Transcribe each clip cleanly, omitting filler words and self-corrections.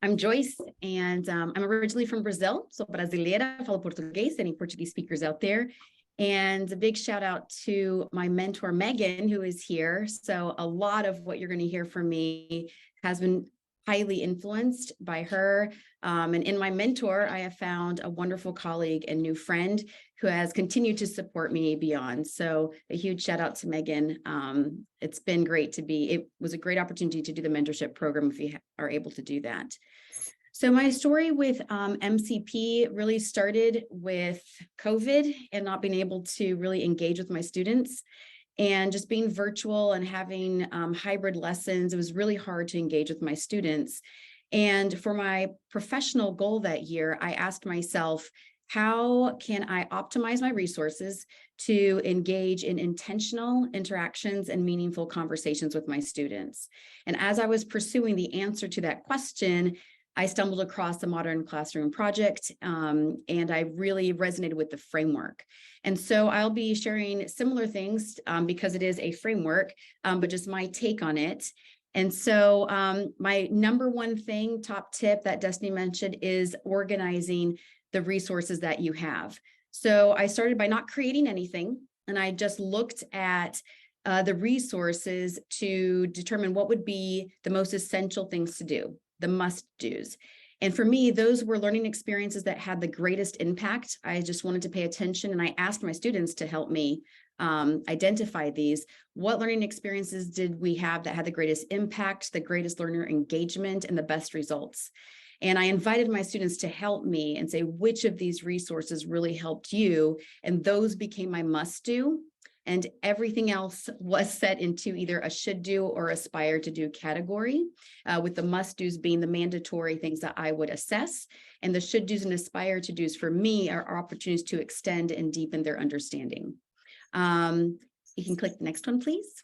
I'm Joyce, and I'm originally from Brazil, so brasileira, falo português, any Portuguese speakers out there. And a big shout out to my mentor, Megan, who is here. So a lot of what you're going to hear from me has been highly influenced by her. And in my mentor, I have found a wonderful colleague and new friend who has continued to support me beyond. So a huge shout out to Megan. It's been great it was a great opportunity to do the mentorship program if you are able to do that. So my story with MCP really started with COVID and not being able to really engage with my students, and just being virtual and having hybrid lessons. It was really hard to engage with my students. And for my professional goal that year, I asked myself, how can I optimize my resources to engage in intentional interactions and meaningful conversations with my students? And as I was pursuing the answer to that question, I stumbled across the Modern Classroom Project, and I really resonated with the framework. And so I'll be sharing similar things because it is a framework, but just my take on it. And so my number one thing, top tip that Destiny mentioned, is organizing the resources that you have. So I started by not creating anything, and I just looked at the resources to determine what would be the most essential things to do, the must-dos. And for me, those were learning experiences that had the greatest impact. I just wanted to pay attention, and I asked my students to help me identify these. What learning experiences did we have that had the greatest impact, the greatest learner engagement, and the best results? And I invited my students to help me and say, which of these resources really helped you? And those became my must-do. And everything else was set into either a should do or aspire to do category, with the must do's being the mandatory things that I would assess. And the should do's and aspire to do's for me are opportunities to extend and deepen their understanding. You can click the next one, please.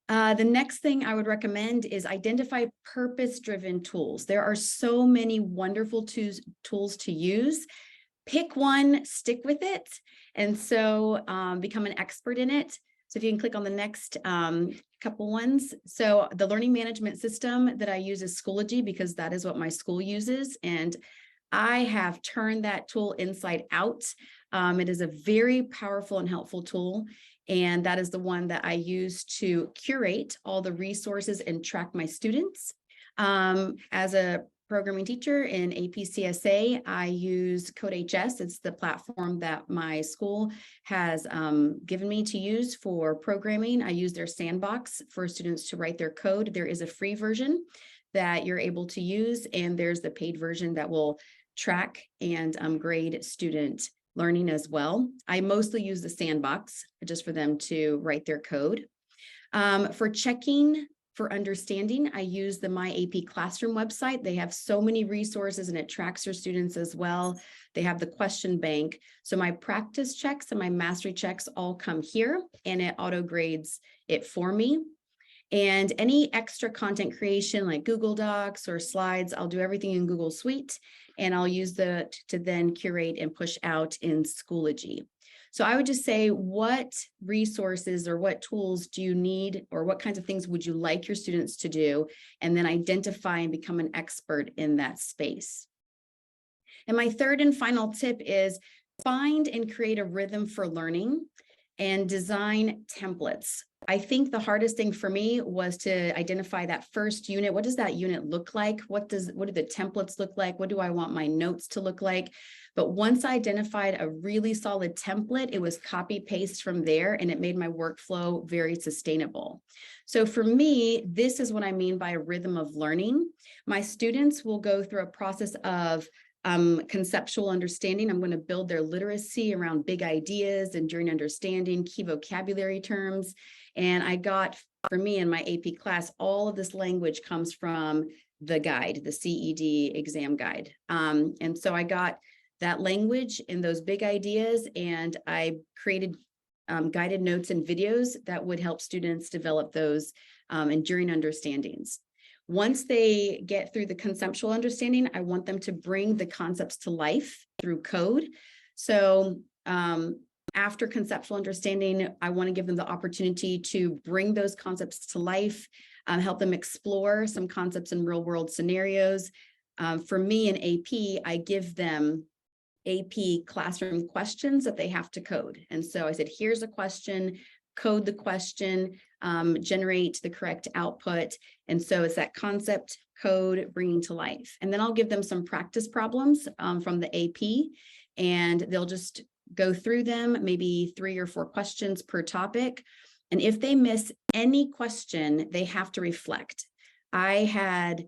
The next thing I would recommend is identify purpose-driven tools. There are so many wonderful tools to use. Pick one, stick with it, and so become an expert in it. So if you can click on the next couple ones. So the learning management system that I use is Schoology, because that is what my school uses, and I have turned that tool inside out. It is a very powerful and helpful tool, and that is the one that I use to curate all the resources and track my students. As a programming teacher in AP CSA, I use CodeHS. It's the platform that my school has given me to use for programming. I use their sandbox for students to write their code. There is a free version that you're able to use, and there's the paid version that will track and grade student learning as well. I mostly use the sandbox just for them to write their code. For checking for understanding, I use the My AP Classroom website. They have so many resources, and it tracks your students as well. They have the question bank. So my practice checks and my mastery checks all come here, and it auto grades it for me. And any extra content creation like Google Docs or slides, I'll do everything in Google Suite, and I'll use to then curate and push out in Schoology. So I would just say, what resources or what tools do you need, or what kinds of things would you like your students to do? And then identify and become an expert in that space. And my third and final tip is find and create a rhythm for learning and design templates. I think the hardest thing for me was to identify that first unit. What does that unit look like? What do the templates look like? What do I want my notes to look like? But once I identified a really solid template, it was copy paste from there, and it made my workflow very sustainable. So for me, this is what I mean by a rhythm of learning. My students will go through a process of conceptual understanding. I'm going to build their literacy around big ideas, enduring understanding, key vocabulary terms. And I got, for me in my AP class, all of this language comes from the guide, the CED exam guide. And so I got that language and those big ideas, and I created guided notes and videos that would help students develop those enduring understandings. Once they get through the conceptual understanding, I want them to bring the concepts to life through code. So after conceptual understanding, I want to give them the opportunity to bring those concepts to life help them explore some concepts in real world scenarios. For me in AP, I give them AP classroom questions that they have to code. And so I said, here's a question, code the question, generate the correct output. And so it's that concept, code, bringing to life. And then I'll give them some practice problems from the AP, and they'll just go through them, maybe 3 or 4 questions per topic. And if they miss any question, they have to reflect. I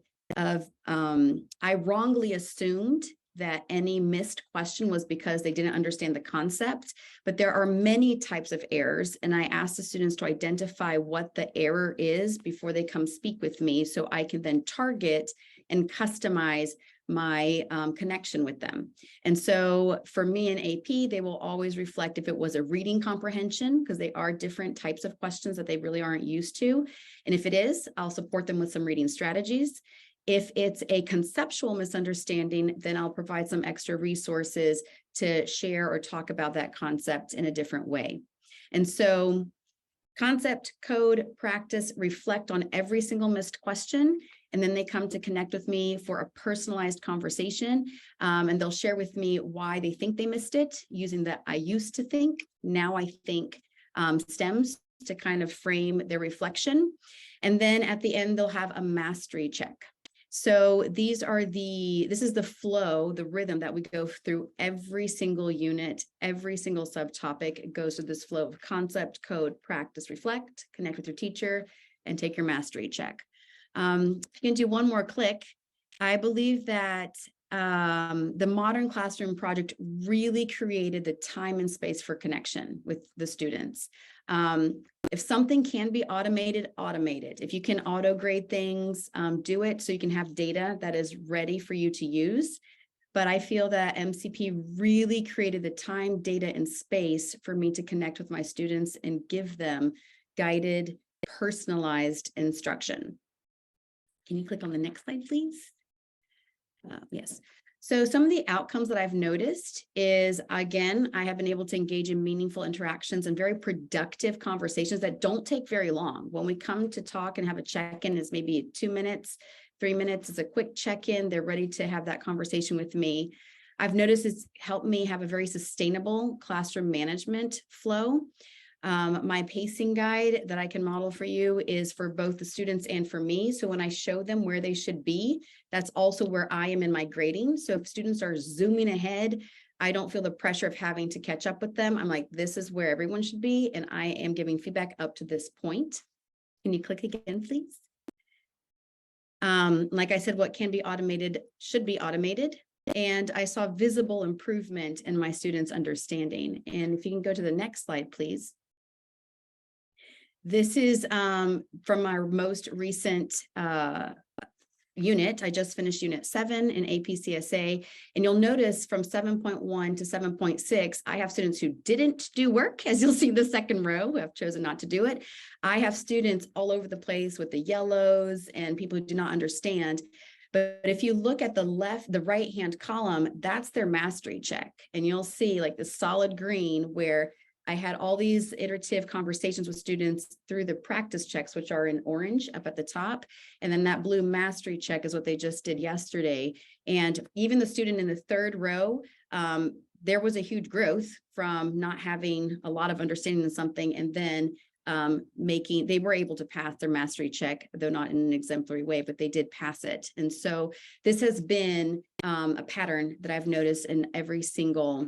wrongly assumed that any missed question was because they didn't understand the concept, but there are many types of errors. And I asked the students to identify what the error is before they come speak with me, so I can then target and customize my connection with them. And so for me in AP, they will always reflect if it was a reading comprehension, because they are different types of questions that they really aren't used to. And if it is, I'll support them with some reading strategies. If it's a conceptual misunderstanding, then I'll provide some extra resources to share or talk about that concept in a different way. And so concept, code, practice, reflect on every single missed question, and then they come to connect with me for a personalized conversation, and they'll share with me why they think they missed it using the I used to think, now I think stems to kind of frame their reflection. And then at the end, they'll have a mastery check. So this is the flow, the rhythm that we go through every single unit, every single subtopic. It goes through this flow of concept, code, practice, reflect, connect with your teacher, and take your mastery check. If you can do one more click, I believe that the Modern Classroom project really created the time and space for connection with the students. If something can be automated, automate it. If you can auto grade things, do it so you can have data that is ready for you to use. But I feel that MCP really created the time, data, and space for me to connect with my students and give them guided, personalized instruction. Can you click on the next slide, please? Yes. So some of the outcomes that I've noticed is, again, I have been able to engage in meaningful interactions and very productive conversations that don't take very long. When we come to talk and have a check-in, is maybe 2 minutes, 3 minutes is a quick check-in. They're ready to have that conversation with me. I've noticed it's helped me have a very sustainable classroom management flow. My pacing guide that I can model for you is for both the students and for me. So when I show them where they should be, that's also where I am in my grading. So if students are zooming ahead, I don't feel the pressure of having to catch up with them. I'm like, this is where everyone should be, and I am giving feedback up to this point. Can you click again, please? Like I said, what can be automated should be automated. And I saw visible improvement in my students' understanding. And if you can go to the next slide, please. This is from our most recent unit. I just finished unit 7 in AP CSA, and you'll notice from 7.1 to 7.6, I have students who didn't do work, as you'll see the second row, who have chosen not to do it. I have students all over the place with the yellows and people who do not understand. But if you look at the right-hand column, that's their mastery check. And you'll see like the solid green where I had all these iterative conversations with students through the practice checks, which are in orange up at the top. And then that blue mastery check is what they just did yesterday. And even the student in the third row, there was a huge growth from not having a lot of understanding in something, and then they were able to pass their mastery check, though not in an exemplary way, but they did pass it. And so this has been a pattern that I've noticed in every single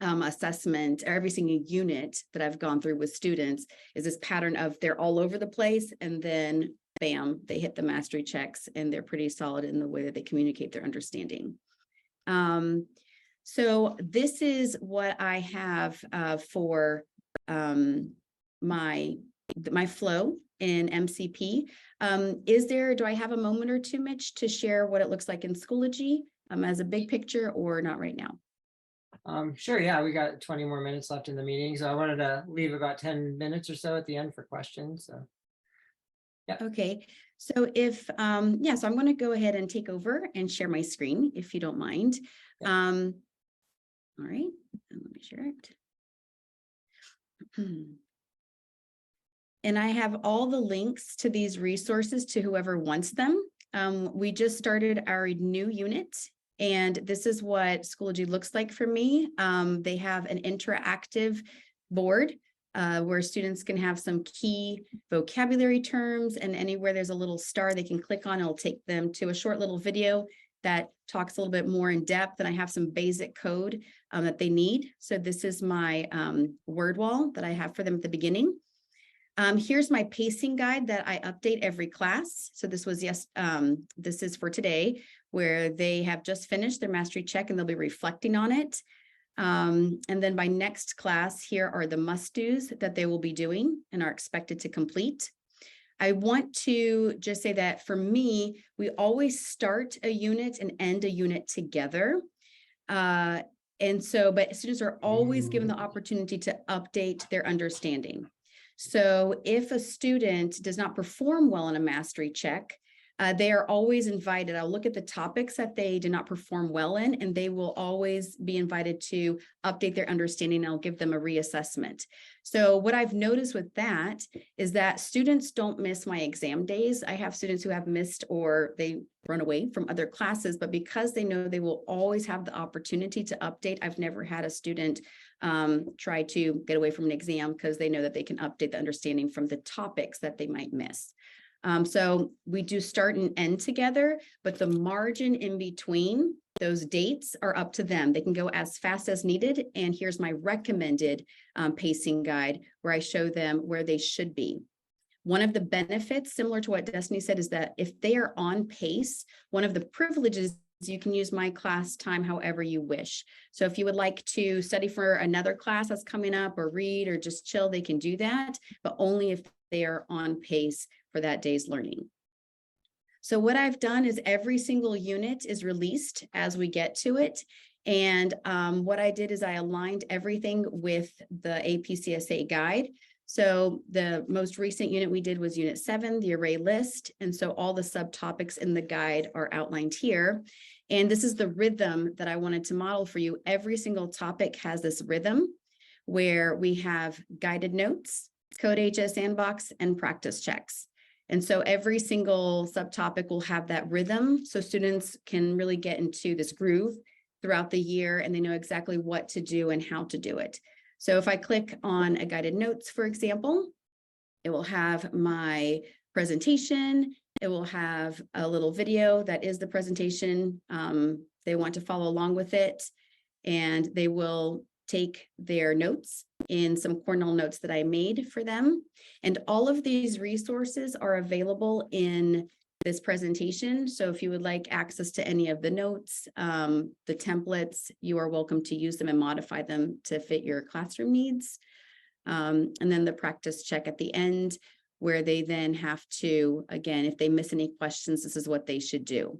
assessment, or every single unit that I've gone through with students, is this pattern of they're all over the place, and then bam, they hit the mastery checks, and they're pretty solid in the way that they communicate their understanding. So this is what I have for my flow in MCP. Do I have a moment or two, Mitch, to share what it looks like in Schoology as a big picture, or not right now? Sure, yeah, we got 20 more minutes left in the meeting, so I wanted to leave about 10 minutes or so at the end for questions. So yeah. Okay, so if so I'm going to go ahead and take over and share my screen, if you don't mind. Yeah. All right, and let me share it. And I have all the links to these resources to whoever wants them. We just started our new unit, and this is what Schoology looks like for me. They have an interactive board where students can have some key vocabulary terms, and anywhere there's a little star they can click on, it'll take them to a short little video that talks a little bit more in depth. And I have some basic code that they need. So this is my word wall that I have for them at the beginning. Here's my pacing guide that I update every class. So this was this is for today, where they have just finished their mastery check and they'll be reflecting on it. And then by next class, here are the must-dos that they will be doing and are expected to complete. I want to just say that for me, we always start a unit and end a unit together. But students are always given the opportunity to update their understanding. So if a student does not perform well in a mastery check, they are always invited. I'll look at the topics that they did not perform well in, and they will always be invited to update their understanding. I'll give them a reassessment. So what I've noticed with that is that students don't miss my exam days. I have students who have missed or they run away from other classes, but because they know they will always have the opportunity to update, I've never had a student try to get away from an exam because they know that they can update the understanding from the topics that they might miss. So we do start and end together, but the margin in between those dates are up to them. They can go as fast as needed. And here's my recommended pacing guide where I show them where they should be. One of the benefits, similar to what Destiny said, is that if they are on pace, one of the privileges, you can use my class time however you wish. So if you would like to study for another class that's coming up or read or just chill, they can do that, but only if they are on pace for that day's learning. So what I've done is every single unit is released as we get to it. And what I did is I aligned everything with the AP CSA guide. So the most recent unit we did was Unit 7, the array list. And so all the subtopics in the guide are outlined here. And this is the rhythm that I wanted to model for you. Every single topic has this rhythm where we have guided notes, Code HS Sandbox, and practice checks. And so every single subtopic will have that rhythm so students can really get into this groove throughout the year and they know exactly what to do and how to do it. So if I click on a guided notes, for example, it will have my presentation. It will have a little video that is the presentation. They want to follow along with it, and they will take their notes in some Cornell notes that I made for them. And all of these resources are available in this presentation. So if you would like access to any of the notes, the templates, you are welcome to use them and modify them to fit your classroom needs. And then the practice check at the end, where they then have to, again, if they miss any questions, this is what they should do.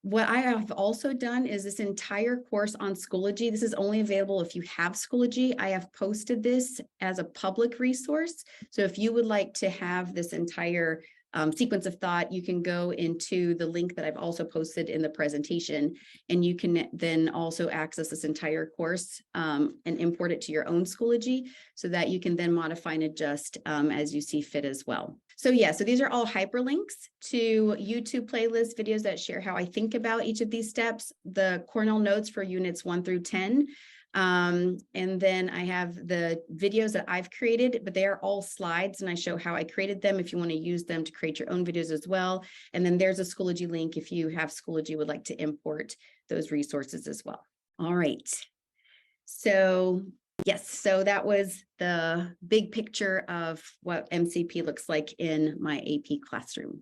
What I have also done is this entire course on Schoology. This is only available if you have Schoology. I have posted this as a public resource. So if you would like to have this entire sequence of thought, you can go into the link that I've also posted in the presentation, and you can then also access this entire course and import it to your own Schoology so that you can then modify and adjust as you see fit as well. So yeah, so these are all hyperlinks to YouTube playlist videos that share how I think about each of these steps, the Cornell notes for units 1 through 10. And then I have the videos that I've created, but they are all slides and I show how I created them if you want to use them to create your own videos as well. And then there's a Schoology link if you have Schoology, would like to import those resources as well. All right. So yes, so that was the big picture of what MCP looks like in my AP classroom.